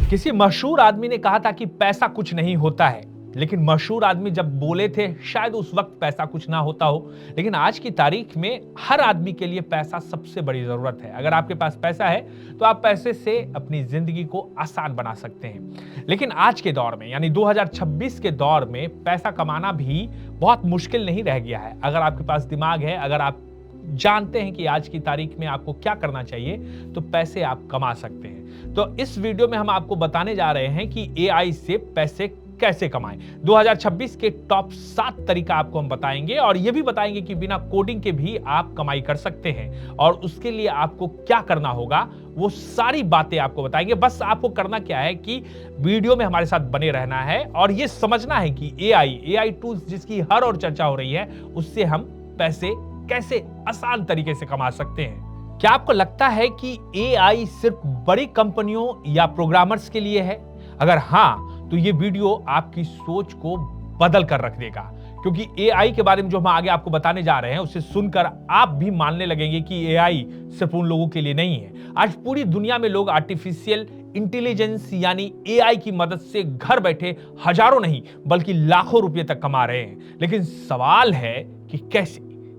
किसी मशहूर आदमी ने कहा था कि पैसा कुछ नहीं होता है, लेकिन मशहूर आदमी जब बोले थे शायद उस वक्त पैसा कुछ ना होता हो। लेकिन आज की तारीख में हर आदमी के लिए पैसा सबसे बड़ी जरूरत है। अगर आपके पास पैसा है तो आप पैसे से अपनी जिंदगी को आसान बना सकते हैं। लेकिन आज के दौर में यानी 2026 के दौर में पैसा कमाना भी बहुत मुश्किल नहीं रह गया है। अगर आपके पास दिमाग है, अगर आप जानते हैं कि आज की तारीख में आपको क्या करना चाहिए, तो पैसे आप कमा सकते हैं। तो इस वीडियो में हम आपको बताने जा रहे हैं कि एआई से पैसे कैसे कमाएं। 2026 के टॉप 7 तरीका आपको हम बताएंगे और यह भी बताएंगे कि बिना कोडिंग के भी आप कमाई कर सकते हैं और उसके लिए आपको क्या करना होगा, वो सारी बातें आपको बताएंगे। बस आपको करना क्या है कि वीडियो में हमारे साथ बने रहना है और यह समझना है कि एआई टूल्स जिसकी हर और चर्चा हो रही है, उससे हम पैसे कैसे आसान तरीके से कमा सकते हैं। क्या आपको लगता है कि एआई सिर्फ बड़ी कंपनियों या प्रोग्रामर्स के लिए है? अगर हां, तो ये वीडियो आपकी सोच को बदल कर रख देगा, क्योंकि एआई के बारे में जो हम आगे आपको बताने जा रहे हैं उसे सुनकर आप भी मानने लगेंगे कि एआई सिर्फ उन लोगों के लिए नहीं है। आज पूरी दुनिया में लोग आर्टिफिशियल इंटेलिजेंस यानी एआई की मदद से घर बैठे हजारों नहीं बल्कि लाखों रुपए तक कमा रहे हैं। लेकिन सवाल है कि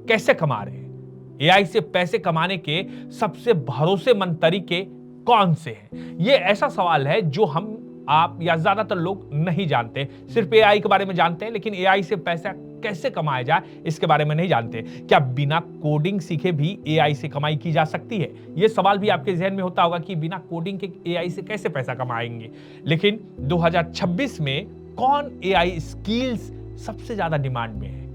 कैसे कमा रहे हैं? एआई से पैसे कमाने के सबसे भरोसेमंद तरीके कौन से हैं? यह ऐसा सवाल है जो आप या ज्यादातर लोग नहीं जानते। सिर्फ एआई के बारे में जानते हैं, लेकिन एआई से पैसा कैसे कमाया जाए इसके बारे में नहीं जानते। क्या बिना कोडिंग सीखे भी एआई से कमाई की जा सकती है? यह सवाल भी आपके जहन में होता होगा कि बिना कोडिंग के एआई से कैसे पैसा कमाएंगे। लेकिन 2026 में कौन एआई स्किल्स सबसे ज्यादा डिमांड में है?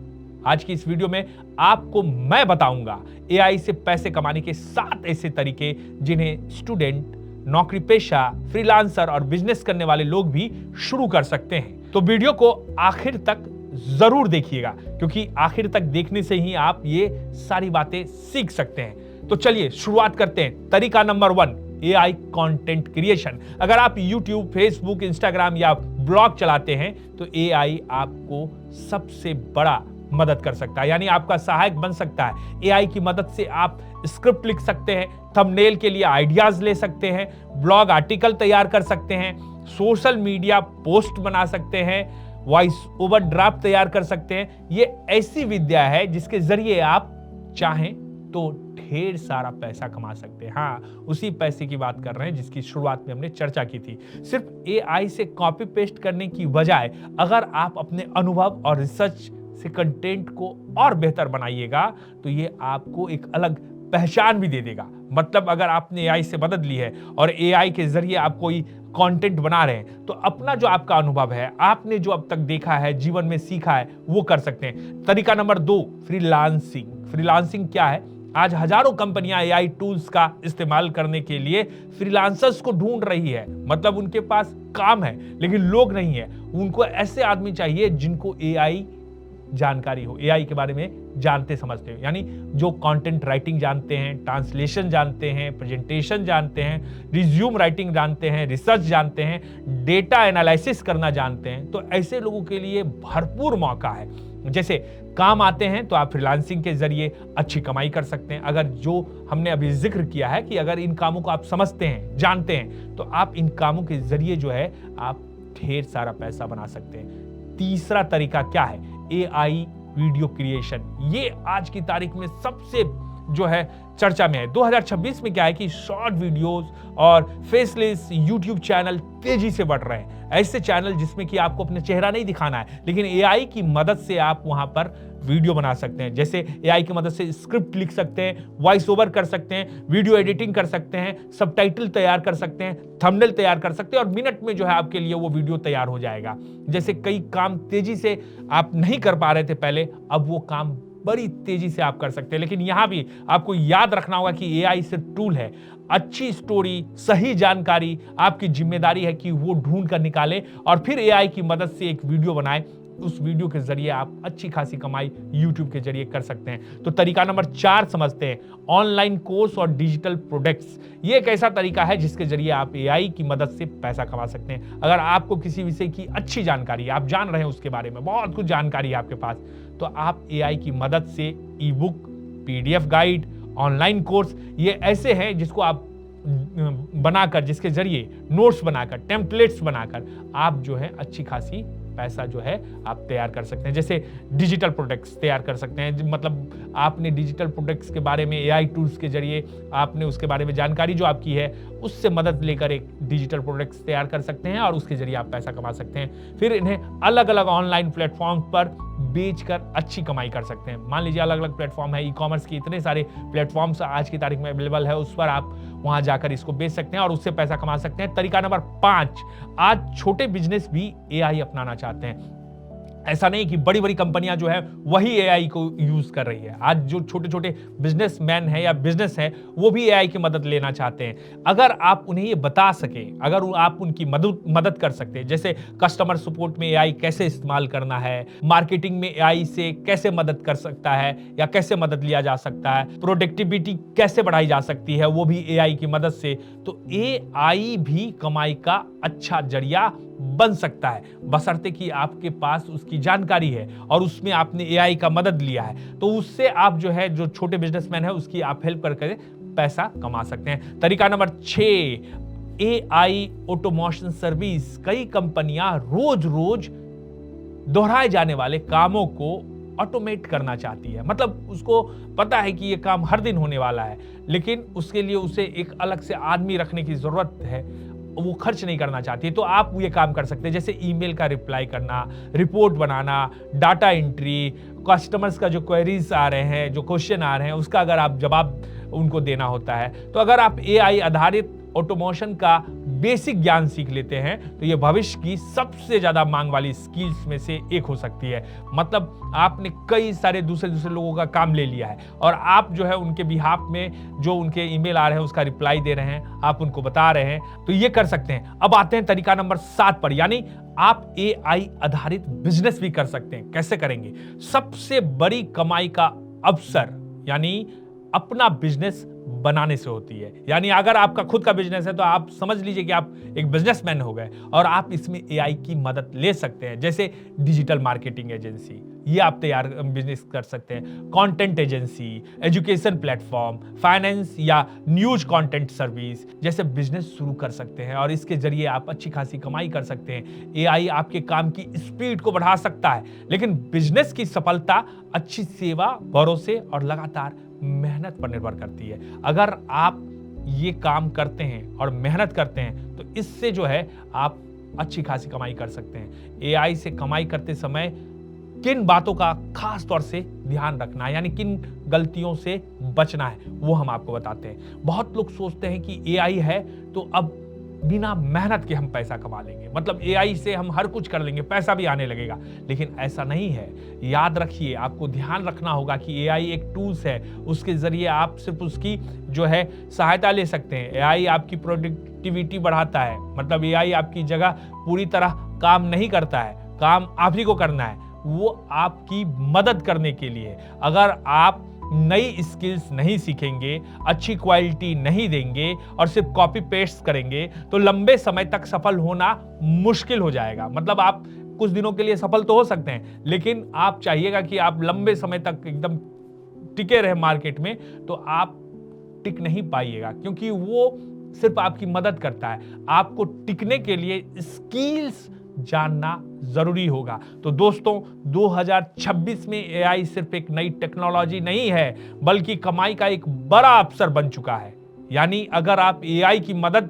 आज की इस वीडियो में आपको मैं बताऊंगा एआई से पैसे कमाने के 7 ऐसे तरीके जिन्हें स्टूडेंट, नौकरी पेशा, फ्रीलांसर और बिजनेस करने वाले लोग भी शुरू कर सकते हैं। तो वीडियो को आखिर तक जरूर देखिएगा, क्योंकि आखिर तक देखने से ही आप ये सारी बातें सीख सकते हैं। तो चलिए शुरुआत करते हैं। तरीका नंबर 1, एआई कंटेंट क्रिएशन। अगर आप यूट्यूब, फेसबुक, इंस्टाग्राम या ब्लॉग चलाते हैं तो एआई आपको सबसे बड़ा मदद कर सकता है, यानी आपका सहायक बन सकता है। एआई की मदद से आप स्क्रिप्ट लिख सकते हैं, थंबनेल के लिए आइडियाज ले सकते हैं, ब्लॉग आर्टिकल तैयार कर सकते हैं, सोशल मीडिया पोस्ट बना सकते हैं, वॉइस ओवर ड्राफ्ट तैयार कर सकते हैं। ये ऐसी विद्या है जिसके जरिए आप चाहें तो ढेर सारा पैसा कमा सकते हैं। हाँ, उसी पैसे की बात कर रहे हैं जिसकी शुरुआत में हमने चर्चा की थी। सिर्फ एआई से कॉपी पेस्ट करने की बजाय अगर आप अपने अनुभव और रिसर्च से कंटेंट को और बेहतर बनाइएगा तो ये आपको एक अलग पहचान भी दे देगा। मतलब अगर आपने एआई से मदद ली है और एआई के जरिए आप कोई कंटेंट बना रहे हैं, तो अपना जो आपका अनुभव है, आपने जो अब तक देखा है, जीवन में सीखा है, वो कर सकते हैं। तरीका नंबर 2, फ्रीलांसिंग। फ्रीलांसिंग क्या है? आज हजारों कंपनियां एआई टूल्स का इस्तेमाल करने के लिए फ्रीलांसर्स को ढूंढ रही है। मतलब उनके पास काम है लेकिन लोग नहीं है। उनको ऐसे आदमी चाहिए जिनको एआई जानकारी हो, एआई के बारे में जानते समझते हो, यानी जो कंटेंट राइटिंग जानते हैं, ट्रांसलेशन जानते हैं, प्रेजेंटेशन जानते हैं, रिज्यूम राइटिंग जानते हैं, रिसर्च जानते हैं, डेटा एनालिसिस करना जानते हैं। तो ऐसे लोगों के लिए भरपूर मौका है। जैसे काम आते हैं तो आप फ्रीलांसिंग के जरिए अच्छी कमाई कर सकते हैं। अगर जो हमने अभी जिक्र किया है कि अगर इन कामों को आप समझते हैं, जानते हैं, तो आप इन कामों के जरिए जो है आप ढेर सारा पैसा बना सकते हैं। तीसरा तरीका क्या है? AI video creation. ये आज की तारीख में सबसे जो है चर्चा में है। 2026 में क्या है कि शॉर्ट वीडियोस और फेसलेस यूट्यूब चैनल तेजी से बढ़ रहे हैं। ऐसे चैनल जिसमें कि आपको अपना चेहरा नहीं दिखाना है, लेकिन एआई की मदद से आप वहां पर वीडियो बना सकते हैं। जैसे एआई की मदद से स्क्रिप्ट लिख सकते हैं, वॉइस ओवर कर सकते हैं, वीडियो एडिटिंग कर सकते हैं, सबटाइटल तैयार कर सकते हैं, थंबनेल तैयार कर सकते हैं और मिनट में जो है आपके लिए वो वीडियो तैयार हो जाएगा। जैसे कई काम तेजी से आप नहीं कर पा रहे थे पहले, अब वो काम बड़ी तेजी से आप कर सकते हैं। लेकिन यहां भी आपको याद रखना होगा कि एआई सिर्फ टूल है। अच्छी स्टोरी, सही जानकारी आपकी जिम्मेदारी है कि वो ढूंढ कर निकाले और फिर एआई की मदद से एक वीडियो बनाए। उस वीडियो के जरिए आप अच्छी खासी कमाई यूट्यूब के जरिए कर सकते हैं। तो तरीका नंबर 4 समझते हैं, ऑनलाइन कोर्स और डिजिटल प्रोडक्ट्स। ये एक ऐसा तरीका है जिसके जरिए आप एआई की मदद से पैसा कमा सकते हैं। अगर आपको किसी विषय की अच्छी जानकारी, आप जान रहे हैं उसके बारे में, बहुत कुछ जानकारी है आपके पास, तो आप एआई की मदद से ई book, PDF guide, online course, ये ऐसे हैं जिसको आप बनाकर, जिसके जरिए नोट्स बनाकर, टेम्पलेट्स बनाकर आप जो है अच्छी खासी पैसा जो है आप तैयार कर सकते हैं। जैसे डिजिटल प्रोडक्ट्स तैयार कर सकते हैं, मतलब आपने डिजिटल प्रोडक्ट्स के बारे में एआई टूल्स के जरिए आपने उसके बारे में जानकारी जो आपकी है उससे मदद लेकर एक डिजिटल प्रोडक्ट्स तैयार कर सकते हैं और उसके जरिए आप पैसा कमा सकते हैं। फिर इन्हें अलग अलग ऑनलाइन प्लेटफॉर्म पर बेचकर अच्छी कमाई कर सकते हैं। मान लीजिए अलग अलग प्लेटफॉर्म है, ई कॉमर्स की इतने सारे प्लेटफॉर्म्स आज की तारीख में अवेलेबल है, उस पर आप वहां जाकर इसको बेच सकते हैं और उससे पैसा कमा सकते हैं। तरीका नंबर 5, आज छोटे बिजनेस भी एआई अपनाना चाहते हैं। ऐसा नहीं कि बड़ी बड़ी कंपनियां जो है वही एआई को यूज कर रही है। आज जो छोटे छोटे बिजनेसमैन है या बिजनेस है वो भी एआई की मदद लेना चाहते हैं। अगर आप उन्हें ये बता सके, अगर आप उनकी मदद कर सकते हैं, जैसे कस्टमर सपोर्ट में एआई कैसे इस्तेमाल करना है, मार्केटिंग में एआई से कैसे मदद कर सकता है या कैसे मदद लिया जा सकता है, प्रोडक्टिविटी कैसे बढ़ाई जा सकती है वो भी एआई की मदद से, तो एआई भी कमाई का अच्छा जरिया बन सकता है, बशर्ते कि आपके पास उसकी जानकारी है और उसमें आपने एआई का मदद लिया है, तो उससे आप जो है जो छोटे बिजनेसमैन है उसकी आप हेल्प करके पैसा कमा सकते हैं। तरीका नंबर 6, एआई ऑटोमेशन सर्विस। कई कंपनियां रोज रोज दोहराए जाने वाले कामों को ऑटोमेट करना चाहती है, मतलब उसको पता है कि ये काम हर दिन होने वाला है, लेकिन उसके लिए उसे एक अलग से आदमी रखने की जरूरत है, वो खर्च नहीं करना चाहती है। तो आप ये काम कर सकते हैं, जैसे ईमेल का रिप्लाई करना, रिपोर्ट बनाना, डाटा एंट्री, कस्टमर्स का जो क्वेरीज आ रहे हैं, जो क्वेश्चन आ रहे हैं उसका अगर आप जवाब उनको देना होता है, तो अगर आप एआई आधारित ऑटोमेशन का बेसिक ज्ञान सीख लेते हैं तो ये भविष्य की सबसे ज्यादा मांग वाली स्किल्स में से एक हो सकती है। मतलब आपने कई सारे दूसरे लोगों का काम ले लिया है और आप जो है उनके बिहाफ में जो उनके ईमेल आ रहे हैं उसका रिप्लाई दे रहे हैं, आप उनको बता रहे हैं, तो ये कर सकते हैं। अब आते हैं तरीका नंबर 7 पर, यानी आप एआई आधारित बिजनेस भी कर सकते हैं। कैसे करेंगे? सबसे बड़ी कमाई का अवसर यानी अपना बिजनेस बनाने से होती है। यानी अगर आपका खुद का बिजनेस है तो आप समझ लीजिए कि आप एक बिजनेसमैन हो गए और आप इसमें एआई की मदद ले सकते हैं। जैसे डिजिटल मार्केटिंग एजेंसी, ये आप तैयार बिजनेस कर सकते हैं, content agency, education platform, finance या न्यूज कंटेंट सर्विस जैसे बिजनेस शुरू कर सकते हैं और इसके जरिए आप अच्छी खासी कमाई कर सकते हैं। एआई आपके काम की स्पीड को बढ़ा सकता है, लेकिन बिजनेस की सफलता अच्छी सेवा, भरोसे और लगातार मेहनत पर निर्भर करती है। अगर आप ये काम करते हैं और मेहनत करते हैं तो इससे जो है आप अच्छी खासी कमाई कर सकते हैं। एआई से कमाई करते समय किन बातों का खास तौर से ध्यान रखना है, यानी किन गलतियों से बचना है, वो हम आपको बताते हैं। बहुत लोग सोचते हैं कि एआई है तो अब बिना मेहनत के हम पैसा कमा लेंगे, मतलब एआई से हम हर कुछ कर लेंगे, पैसा भी आने लगेगा, लेकिन ऐसा नहीं है। याद रखिए, आपको ध्यान रखना होगा कि एआई एक टूल्स है, उसके जरिए आप सिर्फ उसकी जो है सहायता ले सकते हैं। एआई आपकी प्रोडक्टिविटी बढ़ाता है, मतलब एआई आपकी जगह पूरी तरह काम नहीं करता है, काम आप ही को करना है, वो आपकी मदद करने के लिए। अगर आप नई स्किल्स नहीं सीखेंगे, अच्छी क्वालिटी नहीं देंगे और सिर्फ कॉपी पेस्ट करेंगे तो लंबे समय तक सफल होना मुश्किल हो जाएगा। मतलब आप कुछ दिनों के लिए सफल तो हो सकते हैं, लेकिन आप चाहिएगा कि आप लंबे समय तक एकदम टिके रहे मार्केट में, तो आप टिक नहीं पाइएगा, क्योंकि वो सिर्फ आपकी मदद करता है। आपको टिकने के लिए स्किल्स जानना जरूरी होगा। तो दोस्तों, 2026 में एआई सिर्फ एक नई टेक्नोलॉजी नहीं है, बल्कि कमाई का एक बड़ा अवसर बन चुका है। यानी अगर आप एआई की मदद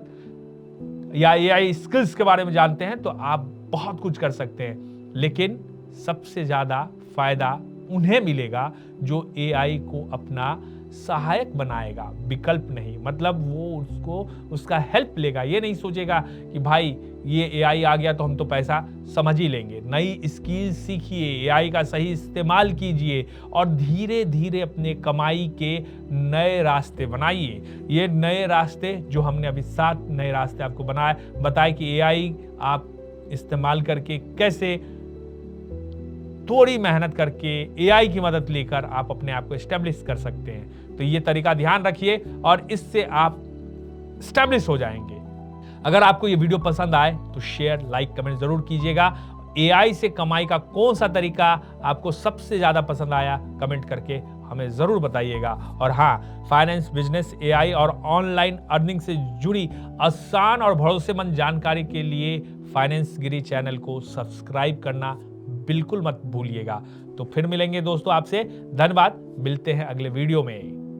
या एआई स्किल्स के बारे में जानते हैं तो आप बहुत कुछ कर सकते हैं, लेकिन सबसे ज्यादा फायदा उन्हें मिलेगा जो एआई को अपना सहायक बनाएगा, विकल्प नहीं। मतलब वो उसका हेल्प लेगा, ये नहीं सोचेगा कि भाई ये एआई आ गया तो हम तो पैसा समझ ही लेंगे। नई स्किल सीखिए, एआई का सही इस्तेमाल कीजिए और धीरे धीरे अपने कमाई के नए रास्ते बनाइए। ये नए रास्ते जो हमने अभी 7 नए रास्ते आपको बताए कि एआई आप इस्तेमाल करके कैसे थोड़ी मेहनत करके एआई की मदद लेकर आप अपने आप को एस्टेब्लिश कर सकते हैं। तो ये तरीका ध्यान रखिए और इससे आप एस्टेब्लिश हो जाएंगे। अगर आपको ये वीडियो पसंद आए तो शेयर, लाइक, कमेंट जरूर कीजिएगा। एआई से कमाई का कौन सा तरीका आपको सबसे ज्यादा पसंद आया, कमेंट करके हमें ज़रूर बताइएगा। और हाँ, फाइनेंस, बिजनेस, एआई और ऑनलाइन अर्निंग से जुड़ी आसान और भरोसेमंद जानकारी के लिए फाइनेंस गिरी चैनल को सब्सक्राइब करना बिल्कुल मत भूलिएगा। तो फिर मिलेंगे दोस्तों आपसे। धन्यवाद, मिलते हैं अगले वीडियो में।